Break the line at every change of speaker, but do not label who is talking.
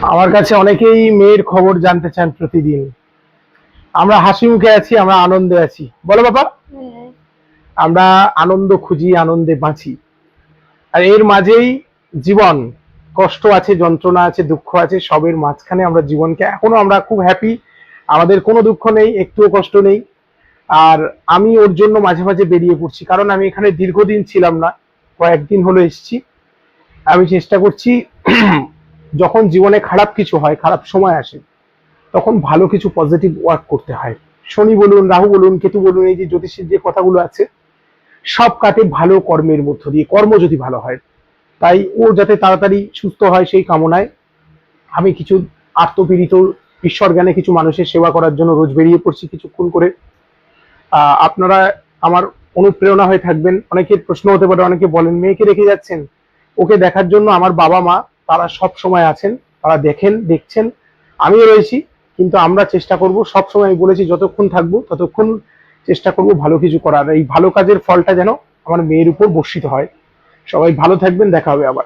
আমার কাছে অনেকেই মেয়ের খবর জানতে চান প্রতিদিন। আমরা হাসি মুখে আছি, আমরা আনন্দে আছি, বলো বাবা।
হ্যাঁ।
আমরা আনন্দ খুঁজি, আনন্দে বাঁচি। আর এর মাঝেই জীবন, কষ্ট আছে, যন্ত্রণা আছে, দুঃখ আছে, সবের মাঝখানে আমরা জীবনকে এখনো আমরা খুব হ্যাপি। আমাদের কোনো দুঃখ নেই, একটুও কষ্ট নেই। আর আমি ওর জন্য মাঝে মাঝে বেরিয়ে পড়ছি, কারণ আমি এখানে দীর্ঘদিন ছিলাম না, কয়েকদিন হলো এসেছি। আমি চেষ্টা করছি যখন জীবনে খারাপ কিছু হয়, খারাপ সময় আসে, তখন ভালো কিছু পজিটিভ ওয়ার্ক করতে হয়। শনি বলুন, রাহু বলুন, কেতু বলুন, এই যে জ্যোতিষের যে কথাগুলো আছে, সব কাটে ভালো কর্মের মধ্য দিয়ে, কর্ম যদি ভালো হয়। তাই ও যাতে তাড়াতাড়ি সুস্থ হয় সেই কামনায় আমি কিছু আত্মপীড়িত, ঈশ্বর জ্ঞানে কিছু মানুষের সেবা করার জন্য রোজ বেরিয়ে পড়ছি কিছুক্ষণ করে। আপনারা আমার অনুপ্রেরণা হয়ে থাকবেন। অনেকের প্রশ্ন হতে পারে, অনেকে বলেন মেয়েকে রেখে যাচ্ছেন, ওকে দেখার জন্য আমার বাবা মা তারা সব সময় আছেন, তারা দেখছেন, আমিও রয়েছি। কিন্তু আমরা চেষ্টা করব সব সময়, আমি বলেছি যতক্ষণ থাকবো ততক্ষণ চেষ্টা করব ভালো কিছু করার, এই ভালো কাজের ফলটা যেন আমার মেয়ের উপর বর্ষিত হয়। সবাই ভালো থাকবেন, দেখা হবে আবার।